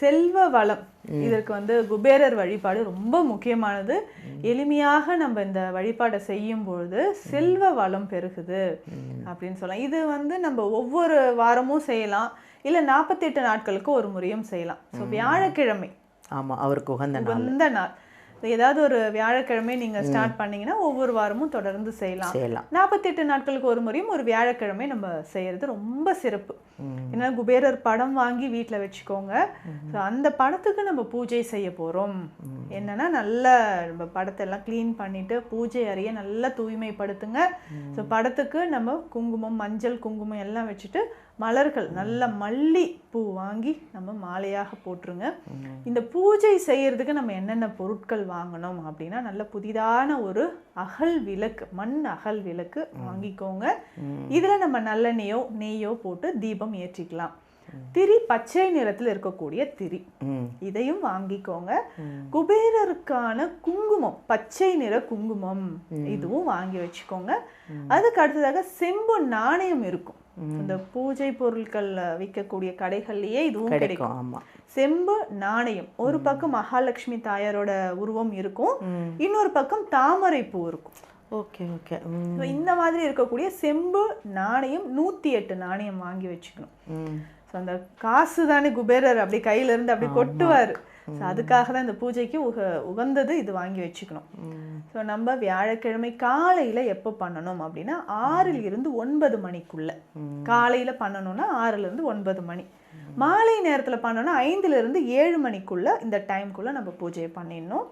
செல்வ வளம், இதற்கு வந்து குபேரர் வழிபாடு ரொம்ப முக்கியமானது. எளிமையாக நம்ம இந்த வழிபாடை செய்யும் பொழுது செல்வ வளம் பெருகுது அப்படின்னு சொல்லலாம். இது வந்து நம்ம ஒவ்வொரு வாரமும் செய்யலாம், இல்லை 48 நாட்களுக்கு ஒரு முறையும் செய்யலாம். ஸோ வியாழக்கிழமை அவருக்கு உகந்த நாள். ஏதாவது ஒரு வியாழக்கிழமை நீங்க ஸ்டார்ட் பண்ணீங்கன்னா ஒவ்வொரு வாரமும் தொடர்ந்து செய்யலாம். 48 நாட்களுக்கு ஒரு முறையும் ஒரு வியாழக்கிழமை நம்ம செய்யறது ரொம்ப சிறப்பு. ஏன்னா குபேரர் படம் வாங்கி வீட்டில் வச்சுக்கோங்க. அந்த படத்துக்கு நம்ம பூஜை செய்ய போறோம். என்னன்னா நல்ல நம்ம படத்தை எல்லாம் கிளீன் பண்ணிட்டு பூஜை அறைய நல்லா தூய்மைப்படுத்துங்க. ஸோ படத்துக்கு நம்ம குங்குமம், மஞ்சள் குங்குமம் எல்லாம் வச்சுட்டு மலர்கள் நல்ல மல்லி பூ வாங்கி நம்ம மாலையாக போட்டுருங்க. இந்த பூஜை செய்யறதுக்கு நம்ம என்னென்ன பொருட்கள் வாங்கணும் அப்படின்னா, நல்ல புதிதான ஒரு அகல் விளக்கு, மண் அகல் விளக்கு வாங்கிக்கோங்க. இதுல நம்ம நல்லெண்ணெயோ நெய்யோ போட்டு தீபம் ஏற்றிக்கலாம். திரி பச்சை நிறத்தில் இருக்கக்கூடிய திரி, இதையும் வாங்கிக்கோங்க. குபேரருக்கான குங்குமம், பச்சை நிற குங்குமம், இதுவும் வாங்கி வச்சுக்கோங்க. அதுக்கு அடுத்ததாக செம்பு நாணயம் இருக்கும். இந்த பூஜை பொருட்கள் விற்கக்கூடிய கடைகள்லயே இதுவும் கிடைக்கும். செம்பு நாணயம், ஒரு பக்கம் மகாலட்சுமி தாயாரோட உருவம் இருக்கும், இன்னொரு பக்கம் தாமரை பூ இருக்கும். இந்த மாதிரி இருக்கக்கூடிய செம்பு நாணயம் 108 நாணயம் வாங்கி வச்சுக்கணும். ஸோ அந்த காசு தானே குபேரர் அப்படி கையில இருந்து அப்படி கொட்டுவார். ஸோ அதுக்காக தான் இந்த பூஜைக்கு உகந்தது இது வாங்கி வச்சுக்கணும். ஸோ நம்ம வியாழக்கிழமை காலையில் எப்போ பண்ணணும் அப்படின்னா 6 இருந்து 9 மணிக்குள்ள. காலையில் பண்ணணும்னா 6 இருந்து 9 மணி. மாலை நேரத்தில் பண்ணணும்னா 5 இருந்து 7 மணிக்குள்ள, இந்த டைம்குள்ளே நம்ம பூஜையை பண்ணிடணும்.